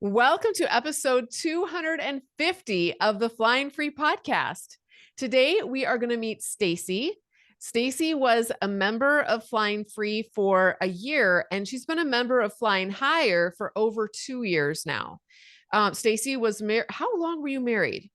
Welcome to episode 250 of the Flying Free podcast. Today, we are going to meet Stacie. Stacie was a member of Flying Free for a year, and she's been a member of Flying Higher for over 2 years now. Stacie was married. How long were you married?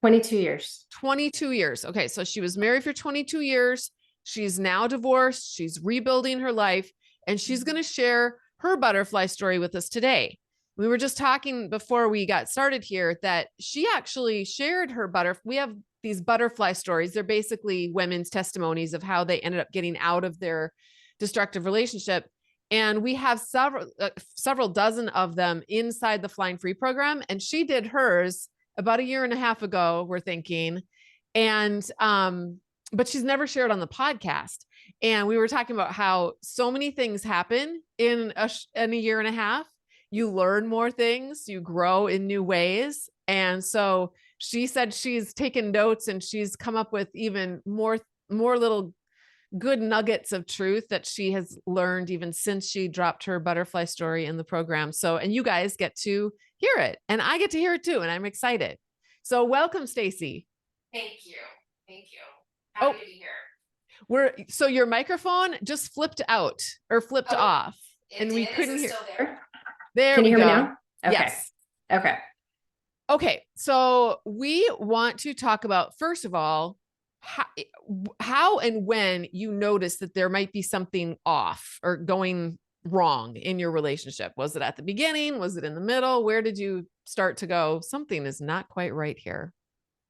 22 years. 22 years. Okay, so she was married for 22 years. She's now divorced. She's rebuilding her life, and she's going to share her butterfly story with us today. We were just talking before we got started here that she actually shared her we have these butterfly stories. They're basically women's testimonies of how they ended up getting out of their destructive relationship. And we have several dozen of them inside the Flying Free program. And she did hers about a year and a half ago, we're thinking. And, but she's never shared on the podcast. And we were talking about how so many things happen in a year and a half. You learn more things, you grow in new ways. And so she said she's taken notes and she's come up with even more little good nuggets of truth that she has learned even since she dropped her butterfly story in the program. So, and you guys get to hear it and I get to hear it too. And I'm excited. So welcome, Stacie. Thank you. Thank you. Happy to be here. So your microphone just flipped out or flipped off and we couldn't hear. Still there? Can you hear me now? Okay. Yes. Okay. Okay. So we want to talk about, first of all, how and when you noticed that there might be something off or going wrong in your relationship. Was it at the beginning? Was it in the middle? Where did you start to go, something is not quite right here?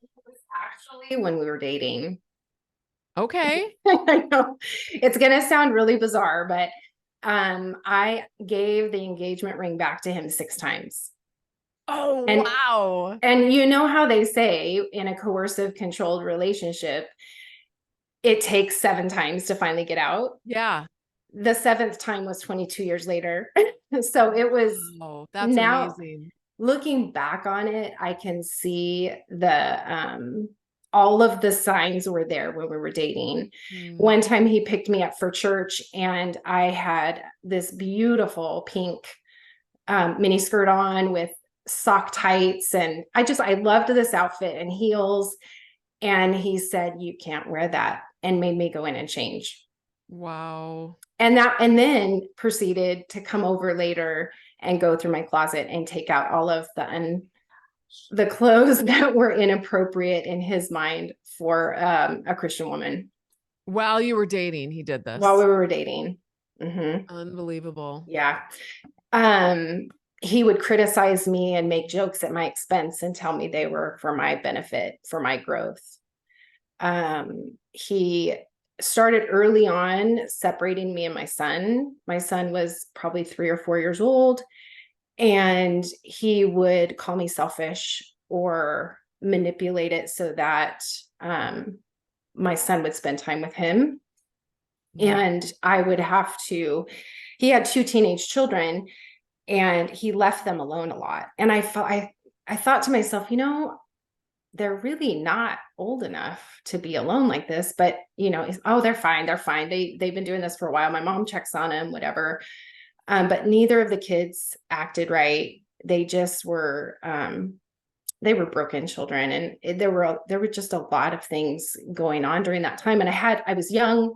It was actually when we were dating. Okay. I know it's going to sound really bizarre, but I gave the engagement ring back to him 6 times. Oh, wow. And you know how they say in a coercive, controlled relationship, it takes 7 times to finally get out. Yeah. The 7th time was 22 years later. So it was, that's now amazing. Looking back on it, I can see the, all of the signs were there when we were dating. One time he picked me up for church and I had this beautiful pink mini skirt on with sock tights. And I loved this outfit and heels. And he said, "You can't wear that," and made me go in and change. Wow. And then proceeded to come over later and go through my closet and take out all of the clothes that were inappropriate in his mind for a Christian woman. While you were dating, he did this? While we were dating. Mm-hmm. Unbelievable. Yeah. He would criticize me and make jokes at my expense and tell me they were for my benefit, for my growth. He started early on separating me and my son. My son was probably 3 or 4 years old. And he would call me selfish or manipulate it so that my son would spend time with him. Yeah. And I would have to, he had 2 teenage children and he left them alone a lot. And I thought to myself, they're really not old enough to be alone like this, but they're fine. They've been doing this for a while. My mom checks on them, whatever. But neither of the kids acted right. They just were, they were broken children. And there were just a lot of things going on during that time. And I was young.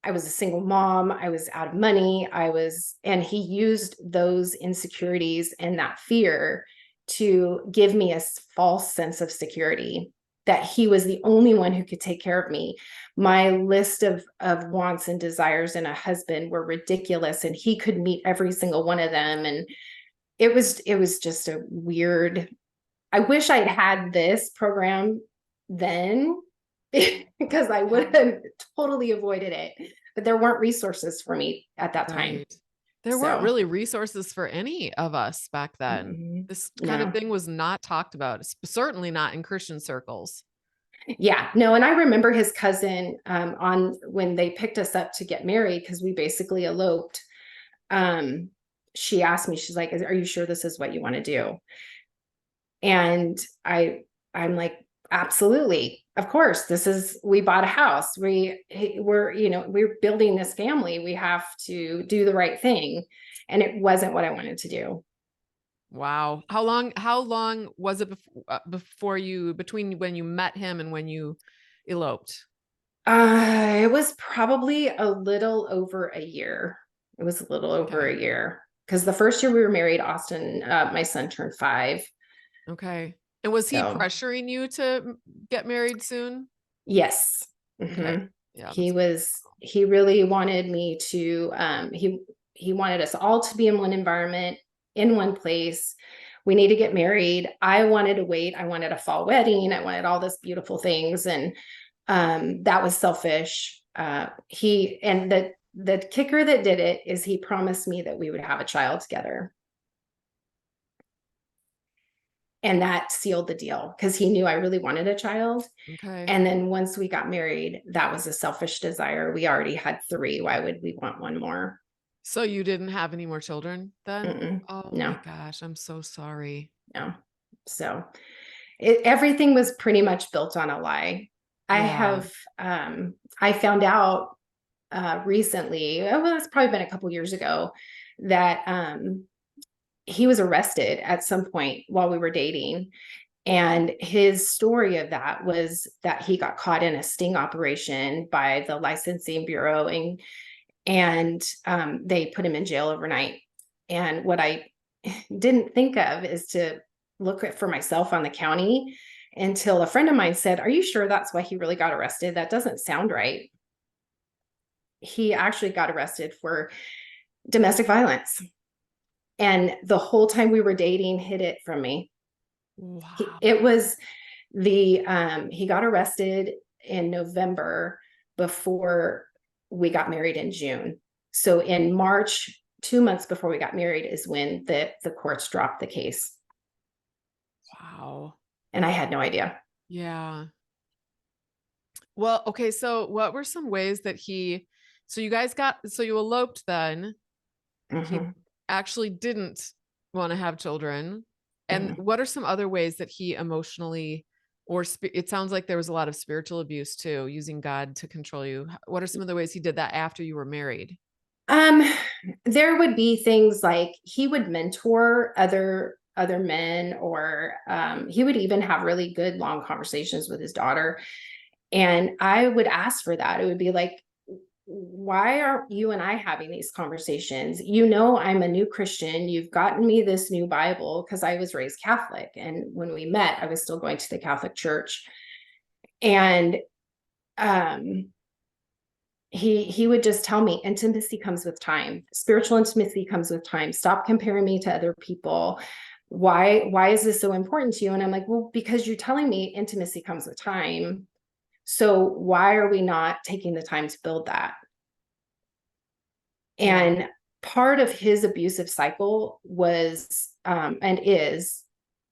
I was a single mom. I was out of money. And he used those insecurities and that fear to give me a false sense of security that he was the only one who could take care of me. My list of wants and desires in a husband were ridiculous, and he could meet every single one of them. And it was just a weird, I wish I'd had this program then because I would have totally avoided it, but there weren't resources for me at that time. There weren't really resources for any of us back then. Mm-hmm. This kind of thing was not talked about, certainly not in Christian circles. Yeah, no. And I remember his cousin when they picked us up to get married, because we basically eloped. She asked me, she's like, "Are you sure this is what you want to do?" And I'm like, absolutely. Of course, we bought a house. We're building this family. We have to do the right thing. And it wasn't what I wanted to do. Wow. How long was it before you, between when you met him and when you eloped? It was probably a little over a year. It was a little over Okay. a year because the first year we were married, Austin, my son turned 5. Okay. And was he So pressuring you to get married soon? yes. Okay. hmm Yeah, He that's was, he really wanted me to, he wanted us all to be in one environment, in one place. We need to get married. I wanted to wait. I wanted a fall wedding. I wanted all this beautiful things. And that was selfish. He, and the kicker that did it is he promised me that we would have a child together. And that sealed the deal because he knew I really wanted a child. okay. And then once we got married, that was a selfish desire. We already had 3. Why would we want one more? So you didn't have any more children then? Mm-mm. Oh my No, gosh, I'm so sorry. no. So everything was pretty much built on a lie. I Yeah. have, I found out recently, well, it's probably been a couple years ago, that he was arrested at some point while we were dating. And his story of that was that he got caught in a sting operation by the licensing bureau, and they put him in jail overnight. And what I didn't think of is to look for myself on the county until a friend of mine said, "Are you sure that's why he really got arrested? That doesn't sound right." He actually got arrested for domestic violence. And the whole time we were dating, hid it from me. Wow. It was he got arrested in November before we got married in June. So in March, 2 months before we got married, is when the courts dropped the case. Wow. And I had no idea. Yeah. Well, okay, so what were some ways that so you guys so you eloped then. He Mhm, actually didn't want to have children. And mhm. what are some other ways that he emotionally, or it sounds like there was a lot of spiritual abuse too, using God to control you. What are some of the ways he did that after you were married? Um, there would be things like he would mentor other men, or he would even have really good long conversations with his daughter. And I would ask for that. It would be like, why are you and I having these conversations? You know, I'm a new Christian. You've gotten me this new Bible because I was raised Catholic. And when we met, I was still going to the Catholic Church. And um, he would just tell me, intimacy comes with time. Spiritual intimacy comes with time. Stop comparing me to other people. Why is this so important to you? And I'm like, well, because you're telling me intimacy comes with time. So why are we not taking the time to build that? Yeah. And part of his abusive cycle was and is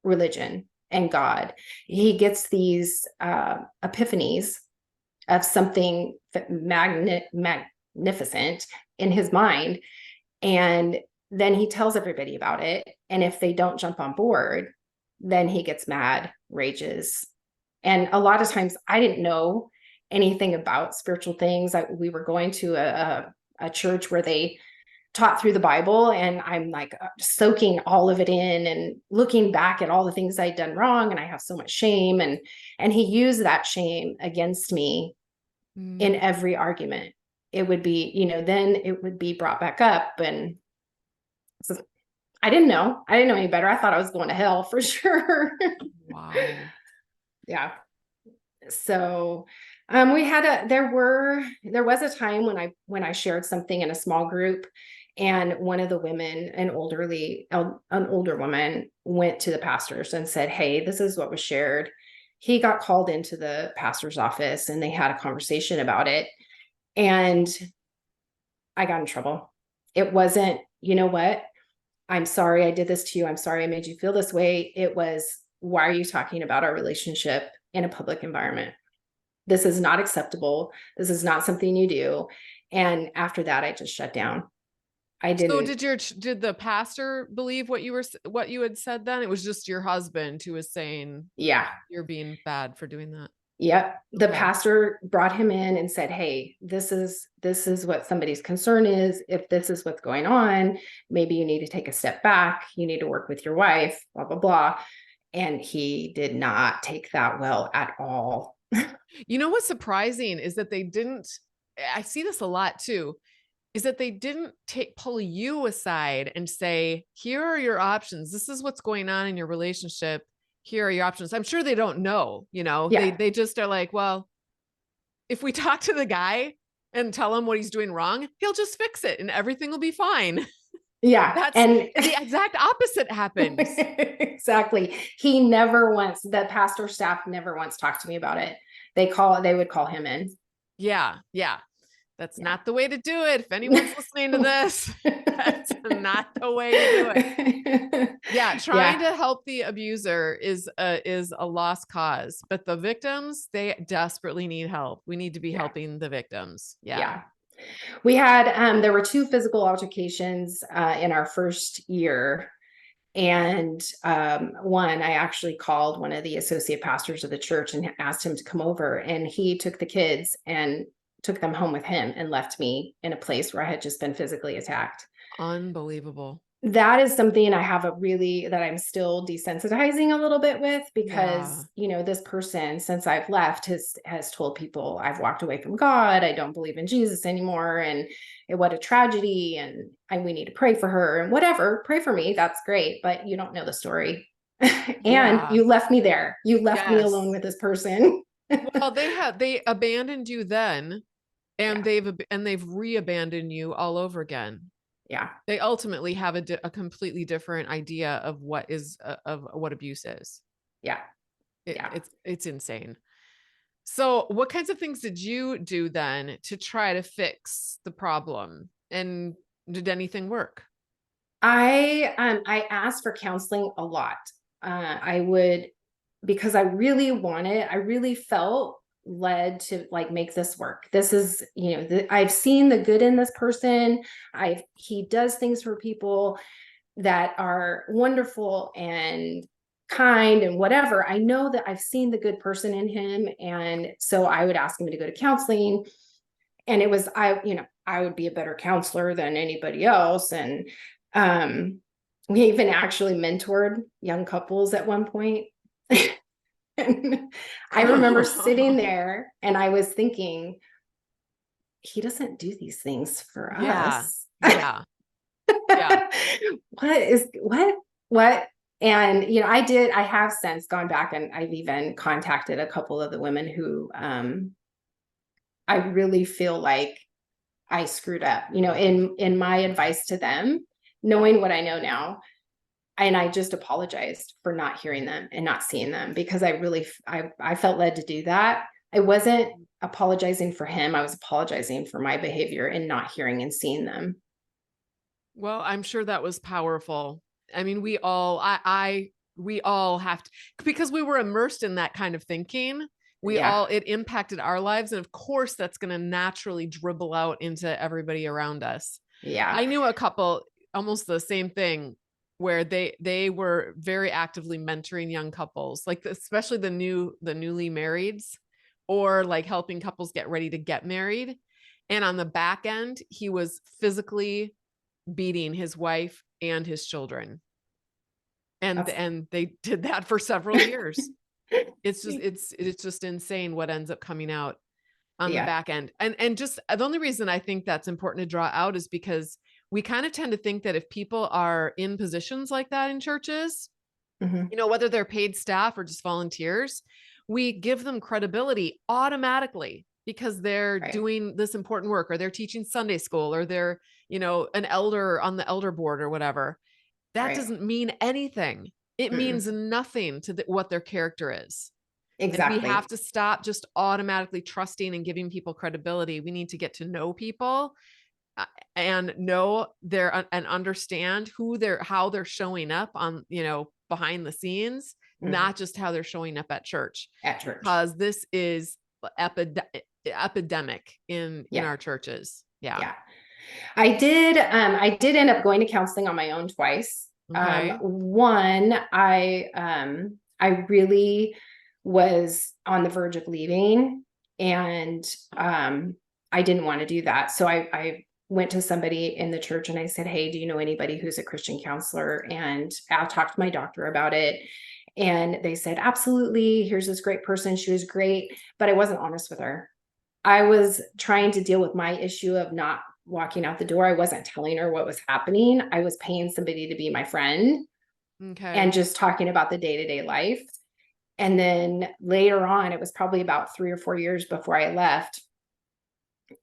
religion and God. He gets these epiphanies of something magnificent in his mind, and then he tells everybody about it. And if they don't jump on board, then he gets mad, rages. And a lot of times I didn't know anything about spiritual things. We were going to a church where they taught through the Bible, and I'm like soaking all of it in and looking back at all the things I'd done wrong, and I have so much shame, and he used that shame against me in Mm. every argument. It would be, then it would be brought back up. And so I didn't know any better. I thought I was going to hell for sure. Wow. Yeah. So we had there was a time when I shared something in a small group, and one of the women, an older woman, went to the pastors and said, "Hey, this is what was shared." He got called into the pastor's office and they had a conversation about it. And I got in trouble. It wasn't, you know what? I'm sorry I did this to you. I'm sorry I made you feel this way. It was, why are you talking about our relationship in a public environment? This is not acceptable. This is not something you do. And after that, I just shut down. I So didn't, did the pastor believe what you had said then? It was just your husband who was saying yeah. you're being bad for doing that. Yep. The Okay. pastor brought him in and said, "Hey, this is what somebody's concern is. If this is what's going on, maybe you need to take a step back. You need to work with your wife, blah, blah, blah." And he did not take that well at all. You know what's surprising is that they didn't, I see this a lot too, is that they didn't pull you aside and say, here are your options. This is what's going on in your relationship. Here are your options. I'm sure they don't know, Yeah. they just are like, well, if we talk to the guy and tell him what he's doing wrong, he'll just fix it and everything will be fine. Yeah. That's And the exact opposite happens. exactly. The pastor staff never once talked to me about it. They would call him in. Yeah. Yeah. That's Yeah. not the way to do it. If anyone's listening to this, that's not the way to do it. Yeah, trying Yeah. to help the abuser is a lost cause, but the victims, they desperately need help. We need to be Yeah. helping the victims. Yeah. Yeah. We had there were two physical altercations in our first year. And one, I actually called one of the associate pastors of the church and asked him to come over. And he took the kids and took them home with him and left me in a place where I had just been physically attacked. Unbelievable. That is something that I'm still desensitizing a little bit with, Yeah. because, this person, since I've left, has told people I've walked away from God. I don't believe in Jesus anymore. And what a tragedy. And we need to pray for her and whatever, pray for me. That's great. But you don't know the story. And Yeah. you left me there. You left me alone Yes. with this person. Well, they abandoned you then, and Yeah. they've re-abandoned you all over again. Yeah. They ultimately have a completely different idea of what abuse is. Yeah. Yeah. It's insane. So, what kinds of things did you do then to try to fix the problem? And did anything work? I asked for counseling a lot. I would, because I really felt led to like make this work. This is, I've seen the good in this person. He does things for people that are wonderful and kind and whatever. I know that I've seen the good person in him. And so I would ask him to go to counseling. And I would be a better counselor than anybody else. And we even actually mentored young couples at one point. And I remember sitting there and I was thinking, he doesn't do these things for Yeah. us. Yeah. Yeah. What? And, I have since gone back and I've even contacted a couple of the women who I really feel like I screwed up, in my advice to them, knowing what I know now. And I just apologized for not hearing them and not seeing them, because I felt led to do that. I wasn't apologizing for him. I was apologizing for my behavior and not hearing and seeing them. Well, I'm sure that was powerful. I mean, we all have to, because we were immersed in that kind of thinking. Yeah. It impacted our lives. And of course, that's going to naturally dribble out into everybody around us. Yeah. I knew a couple, almost the same thing, where they were very actively mentoring young couples, like especially the newly marrieds, or like helping couples get ready to get married. And on the back end, he was physically beating his wife and his children. That's And they did that for several years. It's just insane what ends up coming out on the yeah. back end. And just the only reason I think that's important to draw out is because we kind of tend to think that if people are in positions like that in churches, Mhm. whether they're paid staff or just volunteers, we give them credibility automatically because they're Right. doing this important work, or they're teaching Sunday school, or they're, an elder on the elder board or whatever. That Right. doesn't mean anything. It Mm-mm. means nothing to what their character is. And we have Exactly. to stop just automatically trusting and giving people credibility. We need to get to know people, uh, and know and understand how they're showing up on, behind the scenes, Mhm. not just how they're showing up at church, At church. because this is epidemic in Yeah. our churches. Yeah. Yeah. I did end up going to counseling on my own twice. Okay. One, I really was on the verge of leaving, and I didn't want to do that. So I went to somebody in the church and I said, hey, do you know anybody who's a Christian counselor? And I'll talk to my doctor about it. And they said, absolutely. Here's this great person. She was great, but I wasn't honest with her. I was trying to deal with my issue of not walking out the door. I wasn't telling her what was happening. I was paying somebody to be my friend Okay. and just talking about the day-to-day life. And then later on, it was probably about 3 or 4 years before I left,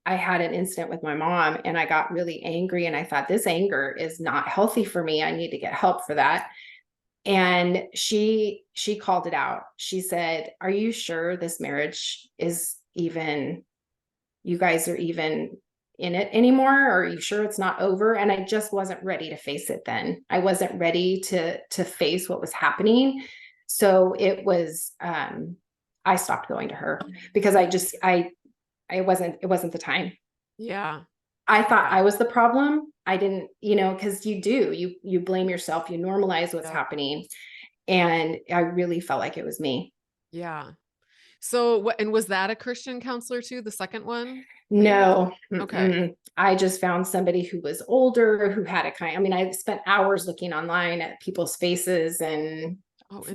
I had an incident with my mom and I got really angry, and I thought, this anger is not healthy for me. I need to get help for that. And she called it out. She said, are you sure this marriage is even, you guys are even in it anymore? Or are you sure it's not over? And I just wasn't ready to face it then. I wasn't ready to face what was happening. So it was I stopped going to her because it wasn't the time. Yeah. I thought I was the problem. I didn't, because you blame yourself, you normalize what's Yeah. happening. And I really felt like it was me. Yeah. So what, and was that a Christian counselor too? The second one? No. Okay. I just found somebody who was older, who had I spent hours looking online at people's faces and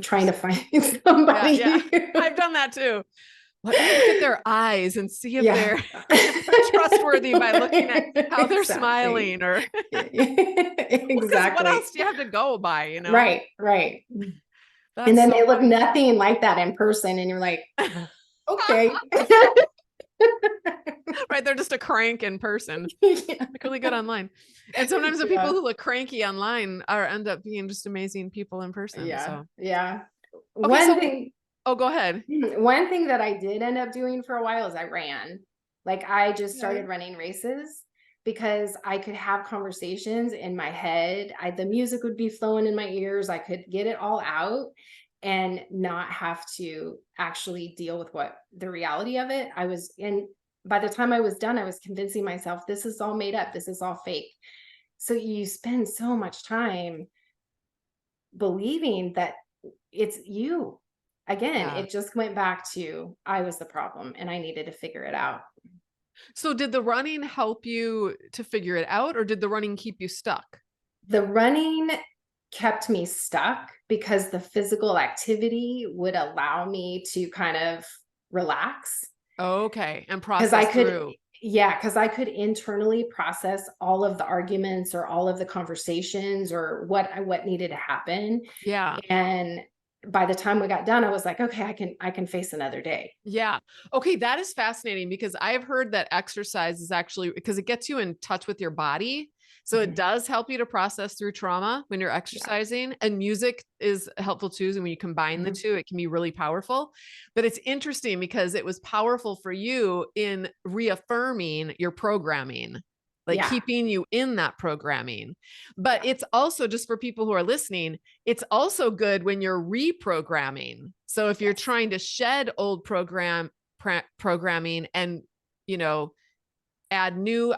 trying to find somebody. Yeah. I've done that too. Let me look at their eyes and see if they're trustworthy by looking at how they're smiling or because what else do you have to go by, Right. That's and then so they look funny. nothing like that in person. And you're like, okay. Right. They're just a crank in person. Yeah. Like really good online. And sometimes the people who look cranky online end up being just amazing people in person. Yeah. So Yeah. okay, go ahead. One thing that I did end up doing for a while is I ran. Like I just started running races because I could have conversations in my head. The music would be flowing in my ears. I could get it all out and not have to actually deal with what the reality of it. By the time I was done, I was convincing myself this is all made up. This is all fake. So you spend so much time believing that it's you. Again, Yeah. it just went back to I was the problem and I needed to figure it out. So did the running help you to figure it out, or did the running keep you stuck? The running kept me stuck because the physical activity would allow me to kind of relax. Okay. And Because process through. because I could internally process all of the arguments or all of the conversations or what needed to happen. Yeah. And by the time we got done, I was like, okay, I can face another day. Yeah. Okay. That is fascinating because I've heard that exercise is actually because it gets you in touch with your body. So it does help you to process through trauma when you're exercising, and music is helpful too. And when you combine the two, it can be really powerful. But it's interesting because it was powerful for you in reaffirming your programming, like keeping you in that programming. But it's also, just for people who are listening, it's also good when you're reprogramming. So if you're trying to shed old programming and, add new,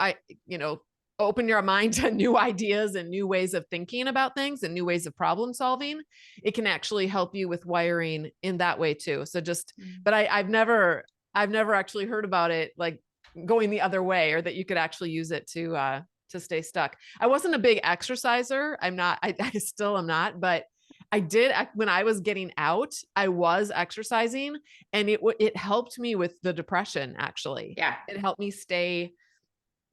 open your mind to new ideas and new ways of thinking about things and new ways of problem solving, it can actually help you with wiring in that way too. So but I've never actually heard about it like going the other way, or that you could actually use it to stay stuck. I wasn't a big exerciser. I still am not, but I did when I was getting out, I was exercising, and it helped me with the depression. Actually, it helped me stay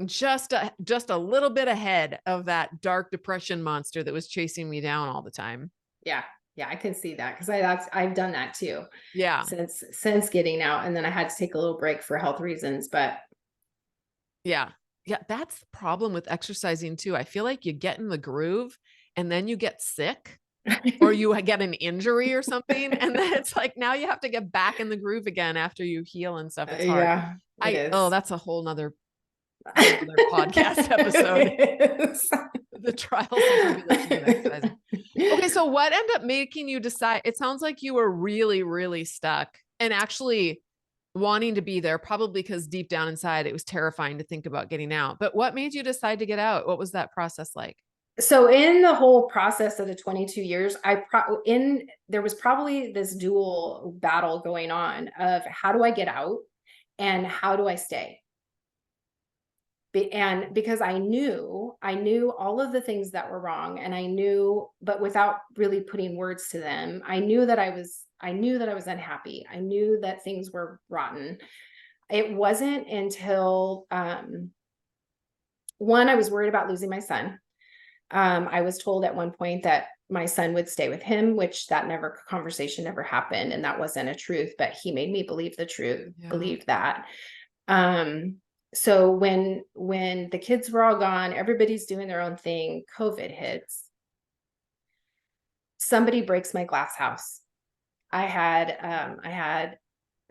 just a little bit ahead of that dark depression monster that was chasing me down all the time. Yeah. I can see that because I've done that too. Yeah. Since getting out, and then I had to take a little break for health reasons, but yeah, that's the problem with exercising too. I feel like you get in the groove and then you get sick or you get an injury or something, and then it's like now you have to get back in the groove again after you heal and stuff. It's hard. That's a whole nother podcast episode. The trials and tribulations of exercising. Okay, so what ended up making you decide? It sounds like you were really, really stuck and actually wanting to be there, probably because deep down inside it was terrifying to think about getting out. But what made you decide to get out? What was that process like? So in the whole process of the 22 years, there was probably this dual battle going on of how do I get out and how do I stay? And because I knew all of the things that were wrong, and I knew, but without really putting words to them, I knew that I was unhappy. I knew that things were rotten. It wasn't until one, I was worried about losing my son. I was told at one point that my son would stay with him, which that conversation never happened. And that wasn't a truth, but he made me believe the truth, Yeah. believe that. So when the kids were all gone, everybody's doing their own thing, COVID hits. Somebody breaks my glass house. I had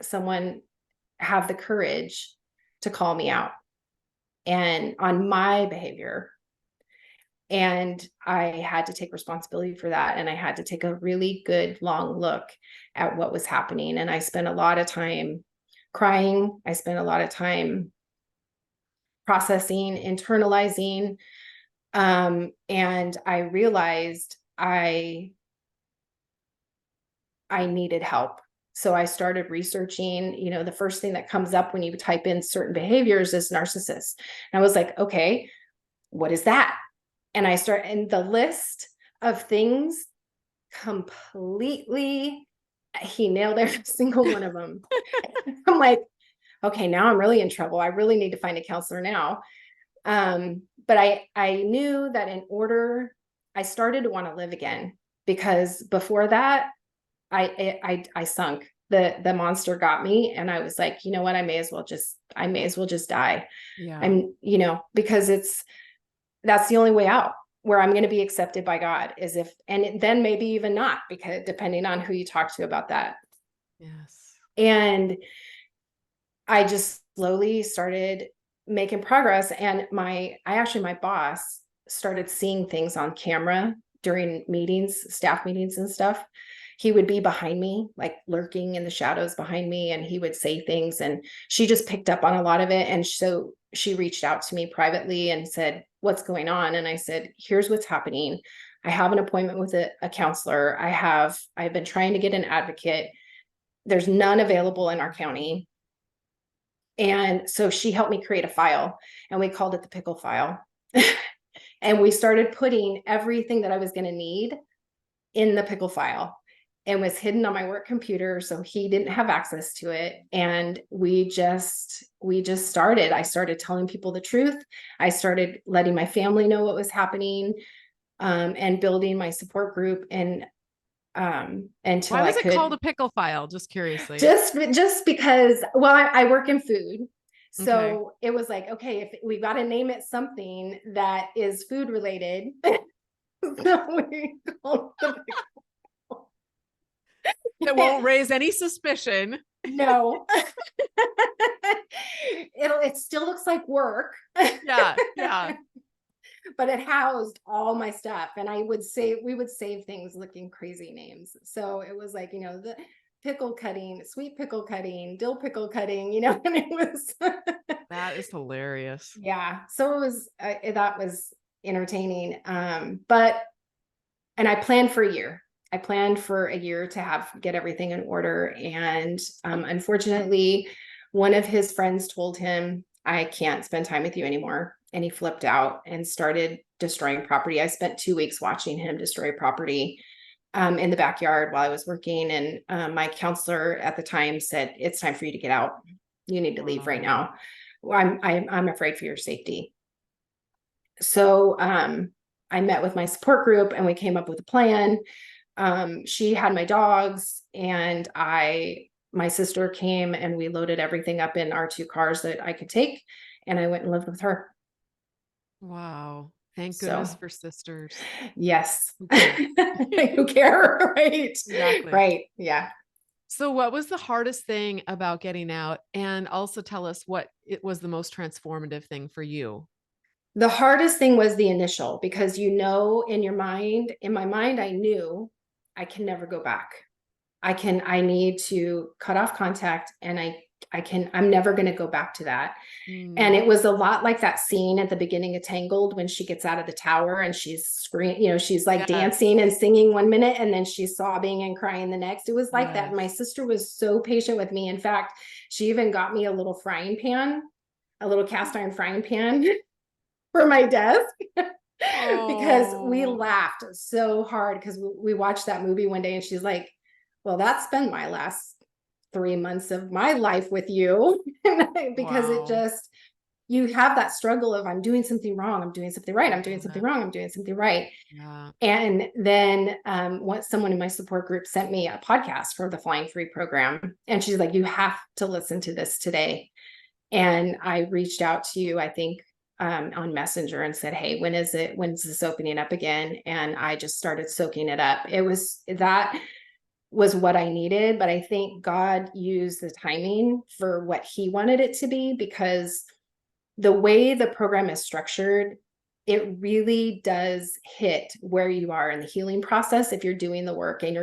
someone have the courage to call me out and on my behavior. And I had to take responsibility for that. And I had to take a really good long look at what was happening. And I spent a lot of time crying. I spent a lot of time processing, internalizing. And I realized I needed help. So I started researching, the first thing that comes up when you type in certain behaviors is narcissist. And I was like, okay, what is that? And and the list of things completely, he nailed every single one of them. I'm like, okay, now I'm really in trouble. I really need to find a counselor now. But I knew that I started to want to live again, because before that, I sunk. The monster got me, and I was like, you know what? I may as well just die. Yeah. Because that's the only way out where I'm going to be accepted by God and then maybe even not, because depending on who you talk to about that. Yes. And I just slowly started making progress. And my boss started seeing things on camera during meetings, staff meetings and stuff. He would be behind me, like lurking in the shadows behind me, and he would say things, and she just picked up on a lot of it. And so she reached out to me privately and said, what's going on? And I said, here's what's happening. I have an appointment with a counselor. I've been trying to get an advocate. There's none available in our county. And so she helped me create a file, and we called it the pickle file. And we started putting everything that I was going to need in the pickle file, and was hidden on my work computer, so he didn't have access to it. And we just started. I started telling people the truth. I started letting my family know what was happening, and building my support group. And until Why I was it could called a pickle file? Just curiously. just because, well, I work in food. Okay. So it was like, okay, if we've got to name it something that is food related. So we called the That won't raise any suspicion. no. It still looks like work. Yeah. Yeah. But it housed all my stuff, and we would save things looking crazy names. So it was like, the pickle cutting, sweet pickle cutting, dill pickle cutting, and it was That is hilarious. yeah. So it was that was entertaining. But and I planned for a year. I planned for a year to get everything in order. And unfortunately, one of his friends told him, I can't spend time with you anymore. And he flipped out and started destroying property. I spent 2 weeks watching him destroy property in the backyard while I was working. And my counselor at the time said, it's time for you to get out. You need to leave right Wow. now. I'm afraid for your safety. So I met with my support group, and we came up with a plan. She had my dogs, and my sister came, and we loaded everything up in our 2 cars that I could take, and I went and lived with her. Wow. Thank So goodness for sisters. yes. Who care? Who care? Right. Exactly. Right. Yeah. So what was the hardest thing about getting out? And also tell us what it was the most transformative thing for you. The hardest thing was the initial, because in my mind, I knew I can never go back. I need to cut off contact, and I'm never going to go back to that. And Mm. it was a lot like that scene at the beginning of Tangled when she gets out of the tower and she's screaming, she's like Yes. dancing and singing one minute and then she's sobbing and crying the next. It was like that. And my Yes. sister was so patient with me. In fact, she even got me a little frying pan, a little cast iron frying pan for my desk because we Oh, laughed so hard because we watched that movie one day and she's like, well, that's been my last 3 months of my life with you. Because it wow. just, you have that struggle of I'm doing something wrong, I'm doing something right, I'm doing something Yeah. wrong, I'm doing something right. Yeah. And then once someone in my support group sent me a podcast for the Flying Free program, and she's like, you have to listen to this today. And I reached out to you, I think, on Messenger and said, hey, when's this opening up again? And I just started soaking it up. That was what I needed, but I think God used the timing for what he wanted it to be, because the way the program is structured, it really does hit where you are in the healing process if you're doing the work and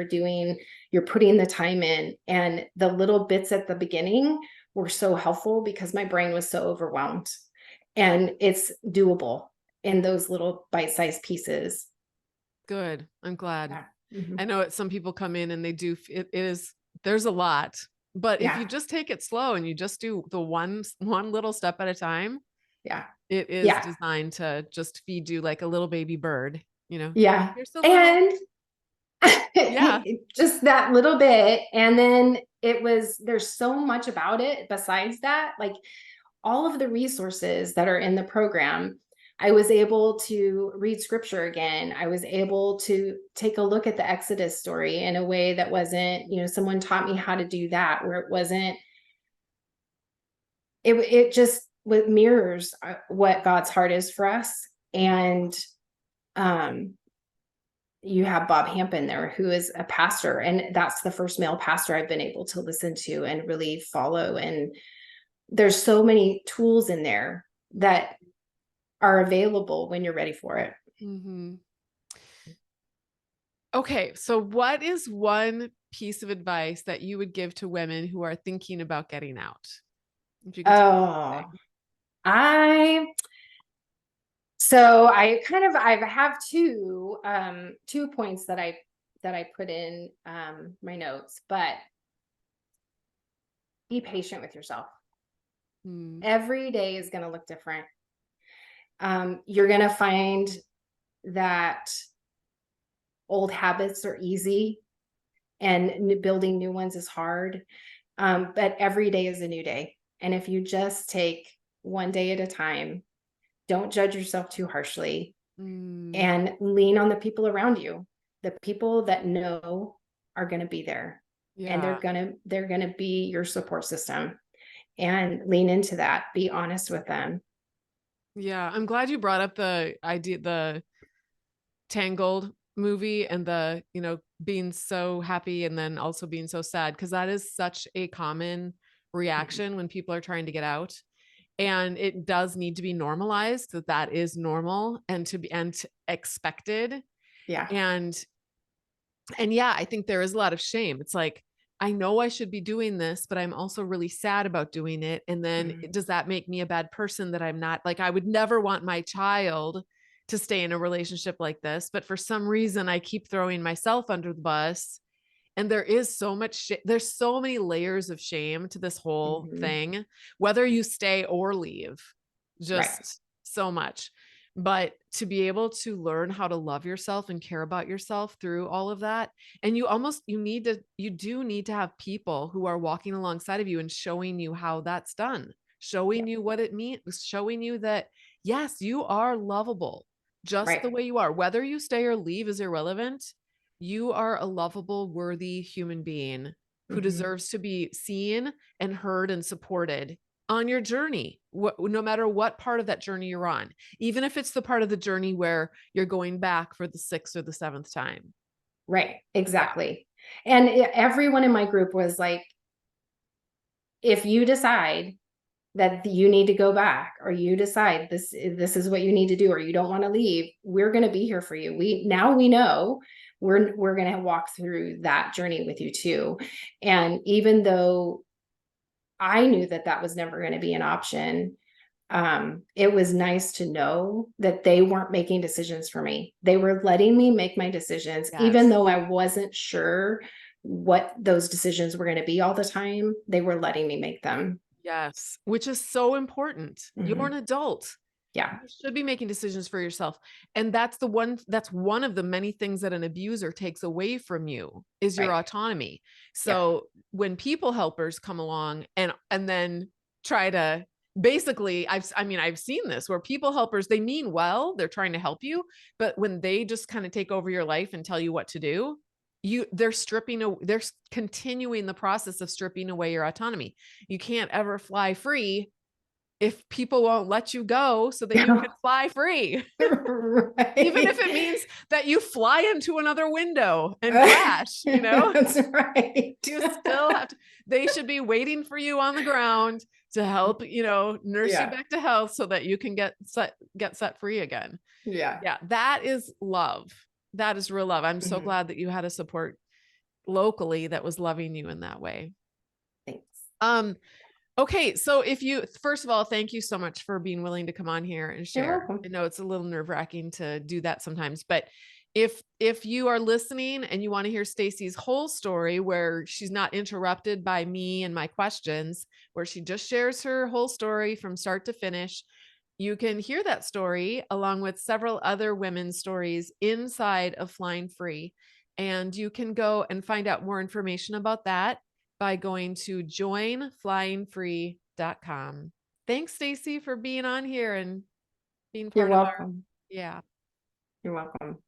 you're putting the time in. And the little bits at the beginning were so helpful because my brain was so overwhelmed. And it's doable in those little bite-sized pieces. Good. I'm glad. Yeah. Mhm. I know some people come in and they do, it is, there's a lot, but if Yeah. you just take it slow and you just do the one little step at a time, Yeah. it is Yeah. designed to just feed you like a little baby bird, Yeah. You're so little. And Yeah. just that little bit. And then there's so much about it besides that, like all of the resources that are in the program. I was able to read scripture again. I was able to take a look at the Exodus story in a way that wasn't, someone taught me how to do that, where it wasn't, it just what mirrors what God's heart is for us. And um you have Bob Hampton there, who is a pastor, and that's the first male pastor I've been able to listen to and really follow. And there's so many tools in there that are available when you're ready for it. Hmm. Okay. So what is one piece of advice that you would give to women who are thinking about getting out? If you could tell Oh, me. I so I have two points that I put in my notes, but be patient with yourself. Hmm. Every day is going to look different. You're going to find that old habits are easy and building new ones is hard. But every day is a new day. And if you just take one day at a time, don't judge yourself too harshly, Mm. and lean on the people around you. The people that know are going to be there, and Yeah. they're going to be your support system, and lean into that. Be honest with them. Yeah. I'm glad you brought up the idea, the Tangled movie and being so happy and then also being so sad, because that is such a common Mhm. reaction when people are trying to get out. And it does need to be normalized that that is normal and expected. Yeah. And yeah, I think there is a lot of shame. It's like, I know I should be doing this, but I'm also really sad about doing it. And then Mhm. does that make me a bad person that I'm not? Like, I would never want my child to stay in a relationship like this, but for some reason I keep throwing myself under the bus. And there is so much there's so many layers of shame to this whole Mhm. thing, whether you stay or leave, Right. just so much. But to be able to learn how to love yourself and care about yourself through all of that, and you do need to have people who are walking alongside of you and showing you how that's done, Yeah. showing you what it means, showing you that yes, you are lovable just the Right. way you are. Whether you stay or leave is irrelevant. You are a lovable, worthy human being who Mhm. deserves to be seen and heard and supported on your journey, no matter what part of that journey you're on, even if it's the part of the journey where you're going back for the sixth or the seventh time. Right. Yeah. Exactly. And everyone in my group was like, if you decide that you need to go back, or you decide this is what you need to do, or you don't want to leave, we're going to be here for you. We know we're going to walk through that journey with you too. And even though I knew that that was never going to be an option. It was nice to know that they weren't making decisions for me. They were letting me make my decisions, even Yes. though I wasn't sure what those decisions were going to be all the time. They were letting me make them. Yes. Which is so important. You're an Mhm. adult. Yeah. You should be making decisions for yourself. And that's one of the many things that an abuser takes away from you is your Right. autonomy. Yep. So when people helpers come along and then try to basically I've seen this where people helpers, they mean well, they're trying to help you, but when they just kind of take over your life and tell you what to do, they're continuing the process of stripping away your autonomy. You can't ever fly free if people won't let you go so that you can fly free. Even if it Right. means that you fly into another window and crash, That's right. you still have to, they should be waiting for you on the ground to help, nurse you Yeah. back to health so that you can get set free again. Yeah. Yeah, that is love. That is real love. I'm so Mhm. glad that you had a support locally that was loving you in that way. Thanks. Um, Okay, so first of all, thank you so much for being willing to come on here and You're share. I welcome. know it's a little nerve-wracking to do that sometimes, but if you are listening and you want to hear Stacie's whole story where she's not interrupted by me and my questions, where she just shares her whole story from start to finish, you can hear that story along with several other women's stories inside of Flying Free. And you can go and find out more information about that by going to joinflyingfree.com. Thanks, Stacie, for being on here and being You're part of our, welcome. yeah. You're welcome.